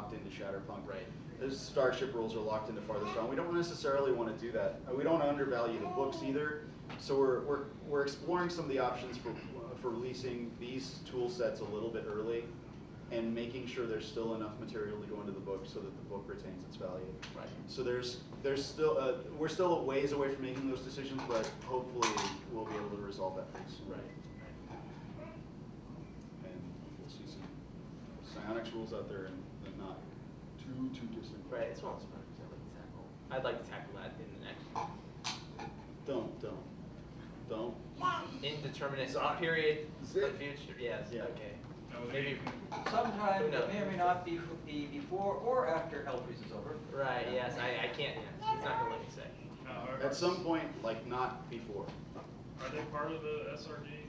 locked into Shatterpunk. Right. The Starship rules are locked into Farthest Dawn. We don't necessarily want to do that. We don't undervalue the books either. So we're exploring some of the options for releasing these tool sets a little bit early, and making sure there's still enough material to go into the book so that the book retains its value. Right. So there's still we're still a ways away from making those decisions, but hopefully we'll be able to resolve that pretty soon. Right. And we'll see some psionics rules out there, and not too distant. Right. It's one of those projects I'd like to tackle that in the next. Don't. Indeterminate period. The future. Yes. Yeah. Okay. Maybe. Sometime it may or may not be before or after Hell Freeze is over. Right. Yes. I can't. Yeah, it's not gonna let me say. At some point, like not before. Are they part of the SRG?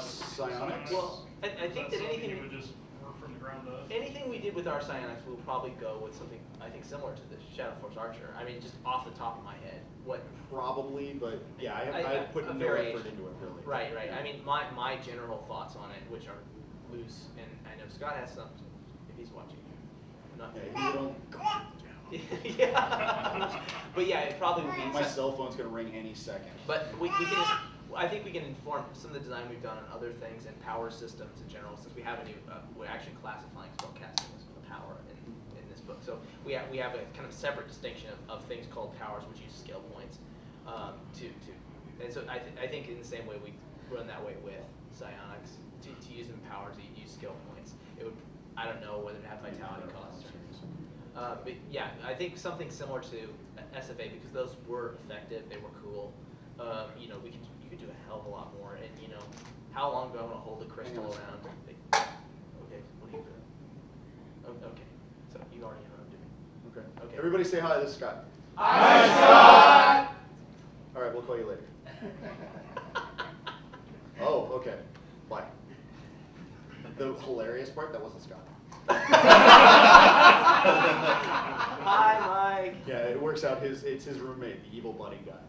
Psionics? Well, I think that anything you would just work from the ground up. anything we did with our psionics, we'll probably go with something I think similar to the Shadow Force Archer. I mean, just off the top of my head, what? Probably, but yeah, I put a no variation. effort into it really. Right. I mean, my general thoughts on it, which are loose, and I know Scott has some if he's watching. Not Yeah, you don't. yeah. But yeah, it probably would be. My cell phone's gonna ring any second. But we can. I think we can inform some of the design we've done on other things and power systems in general. Since we have a new, we're actually classifying spellcasting as a power in this book. So we have a kind of separate distinction of things called powers, which use skill points. And so I think in the same way we run that way with psionics to use them powers, you use skill points. It would. I don't know whether to have vitality costs. But yeah, I think something similar to SFA, because those were effective, they were cool. You know, you could do a hell of a lot more. And you know, how long do I want to hold the crystal around? Okay, what are you doing? Oh, okay, so you already know what I'm doing. Okay. Everybody say hi. This is Scott. Hi, Scott! All right, we'll call you later. Oh, okay. Bye. The hilarious part, that wasn't Scott. Hi, Mike. Yeah, it works out. It's his roommate, the evil buddy guy.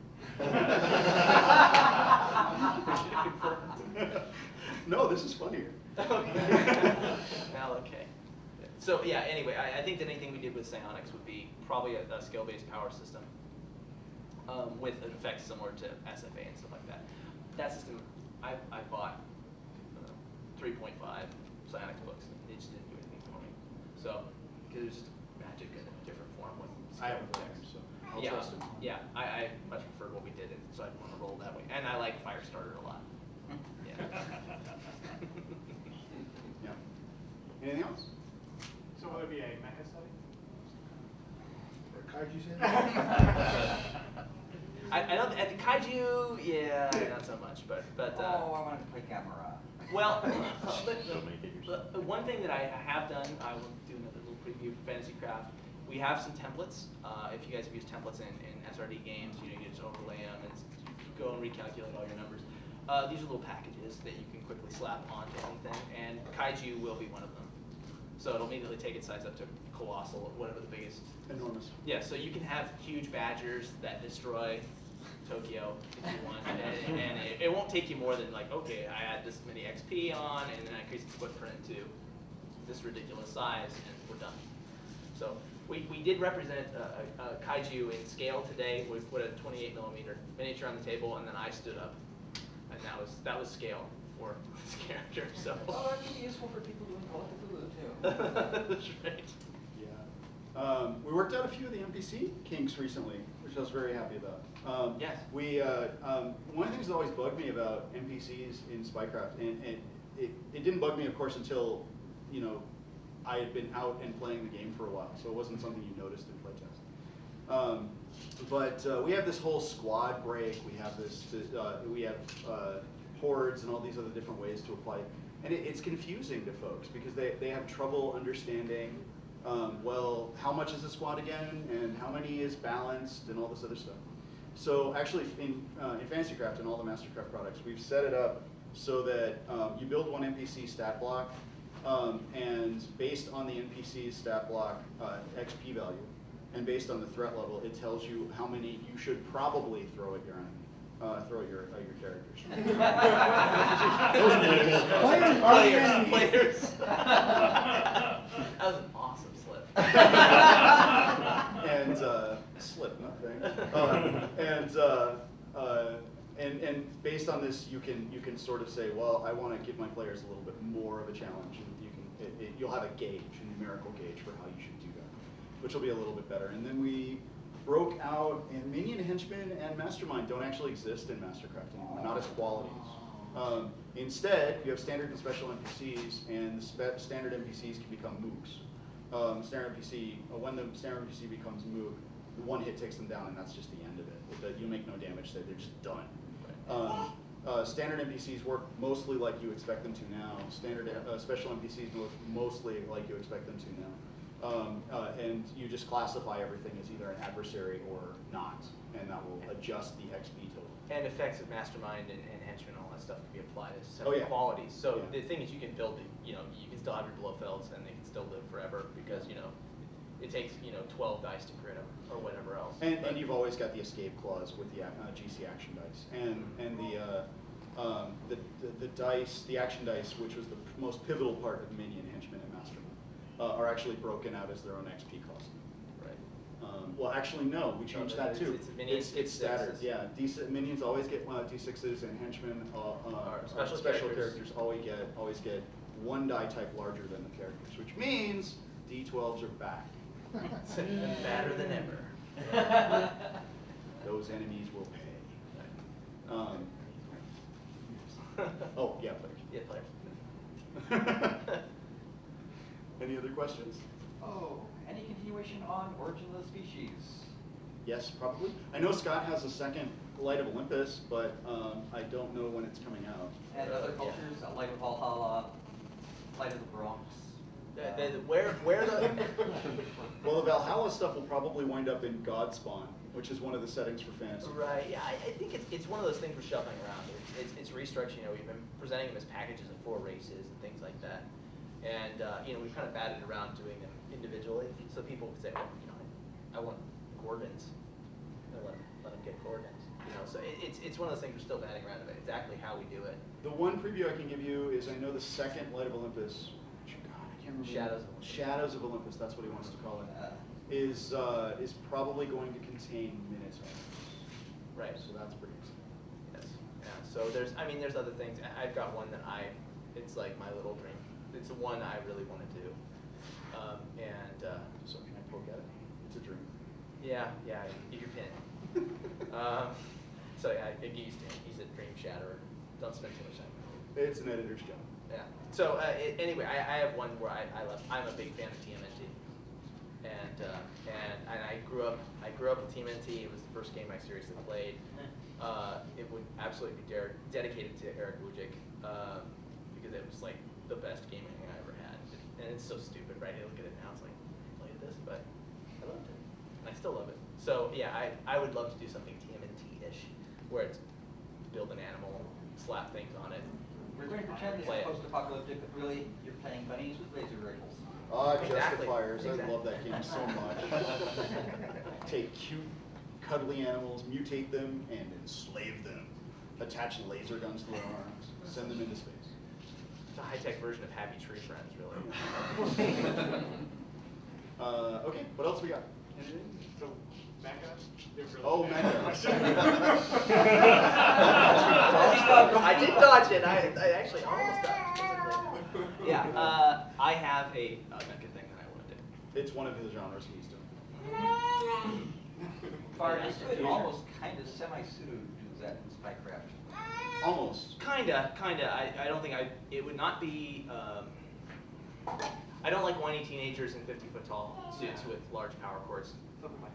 No, this is funnier. Well, okay. So yeah. Anyway, I think that anything we did with psionics would be probably a skill-based power system with an effect similar to SFA and stuff like that. That system, I bought 3.5 psionics books. It just didn't do anything for me. So because it was just magic in a different form with skill I haven't played effects. him, so I'll Yeah, trust him. yeah. I much preferred what we did, and so I want to roll that way. And I like Firestarter a lot. Yeah. Yeah. Anything else? So will it be a mecha setting? Or kaiju setting? I don't at the kaiju, yeah, not so much, but Oh, I wanted to play Gamera. well, Don't make it yourself. one thing that I have done, I will do another little preview for Fantasy Craft. We have some templates. If you guys have used templates in SRD games, you just overlay them and go and recalculate all your numbers. These are little packages that you can quickly slap onto anything, and kaiju will be one of them. So it'll immediately take its size up to colossal, whatever the biggest. Enormous. Yeah, so you can have huge badgers that destroy Tokyo if you want, and it won't take you more than like, okay, I add this many XP on, and then I increase the footprint to this ridiculous size, and we're done. So we did represent a kaiju in scale today. We put a 28 millimeter miniature on the table, and then I stood up, and that was scale for this character. So. Oh, that could be useful for people doing Call of Cthulhu too. That's right. Yeah. We worked out a few of the NPC kinks recently, which I was very happy about. Yes. We one of the things that always bugged me about NPCs in Spycraft, and it didn't bug me, of course, until I had been out and playing the game for a while, so it wasn't something you noticed in playtest. But we have this whole squad break. We have we have hordes and all these other different ways to apply, and it's confusing to folks because they have trouble understanding. Well, how much is a squad again, and how many is balanced, and all this other stuff. So actually, in FantasyCraft and all the Mastercraft products, we've set it up so that you build one NPC stat block, and based on the NPC's stat block XP value, and based on the threat level, it tells you how many you should probably throw at your enemy, throw at your characters. Players. That was awesome. awesome slip. And slip, nothing. And based on this, you can sort of say, well, I want to give my players a little bit more of a challenge, and you'll have a gauge, a numerical gauge for how you should do that, which will be a little bit better. And then we broke out, and Minion, Henchman, and Mastermind don't actually exist in Mastercraft anymore, not as qualities. Instead, you have standard and special NPCs, and the standard NPCs can become mooks. Standard NPC, when the standard NPC becomes mook, one hit takes them down, and that's just the end of it. You make no damage, they're just done. Standard NPCs work mostly like you expect them to now. Standard special NPCs work mostly like you expect them to now. And you just classify everything as either an adversary or not, and that will adjust the XP total. And effects of Mastermind and Henchman, all that stuff can be applied as separate qualities. So the thing is, you can build, you can still have your Blofelds, and they can still live forever because it takes 12 dice to crit them or whatever else. And you've always got the escape clause with the GC action dice, and the dice, the action dice, which was the most pivotal part of Minion, Henchman, and Mastermind, are actually broken out as their own XP cost. Right. Well, actually, no, we changed that too. It's minions, it's staggered. D6s. Yeah, minions always get D6s, and henchmen, special characters always get one die type larger than the characters, which means D12s are back. Better than ever. Those enemies will pay. Oh, yeah, players. Yeah, players. Any other questions? Oh, any continuation on Origin of the Species? Yes, probably. I know Scott has a second Light of Olympus, but I don't know when it's coming out. And other cultures, Light of Valhalla, Light of the Bronx. Where the Well, the Valhalla stuff will probably wind up in Godspawn, which is one of the settings for fantasy. Right. Yeah, I think it's one of those things we're shuffling around. It's restructuring. We've been presenting them as packages of 4 races and things like that, and we've kind of batted around doing them individually, so people could say, well, I want Gorgons, let them get Gorgons. So it's one of those things we're still batting around about exactly how we do it. The one preview I can give you is I know the second Light of Olympus. I can't remember. Shadows of Olympus. Shadows of Olympus. That's what he wants to call it. Is probably going to contain Minotaurs. Right. So that's pretty exciting. Yes. Yeah. So there's other things. I've got one that it's like my little dream. It's the one I really want to do. So can I poke at it? It's a dream. Yeah. Give your pin. So yeah, get used to it. He's a dream shatterer. Don't spend too much time. It's an editor's job. Yeah. So anyway, I have one where I'm a big fan of TMNT, and I grew up with TMNT. It was the first game I seriously played. It would absolutely be dedicated to Eric Wujic because it was like the best gaming I ever had. And it's so stupid, right? You look at it now, it's like, I played this, but I loved it. And I still love it. So yeah, I would love to do something TMNT-ish, where it's build an animal, slap things on it. We're going to pretend this Play is it. post-apocalyptic, but really, you're playing bunnies with laser rifles. Exactly. Justifiers. I Exactly. love that game so much. Take cute, cuddly animals, mutate them, and enslave them. Attach laser guns to their arms. Send them into space. It's a high-tech version of Happy Tree Friends, really. Okay, what else we got? Anything? So, Mecca? Oh, Mecca. I did dodge it. I actually almost dodged it. Yeah, I have a mecha thing that I want to do. It's one of his genres he's doing. Far as almost kind of semi-pseudo do that in Spycraft. Almost. Kinda. I don't think it would not be, I don't like whiny teenagers and 50-foot tall suits with large power cords. Something like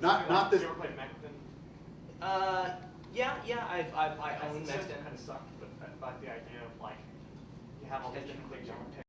Not that. this. You ever played Mecton? Yeah, I own It Mexton. kind of sucked, but I like the idea of like, you have all these different things you can pick.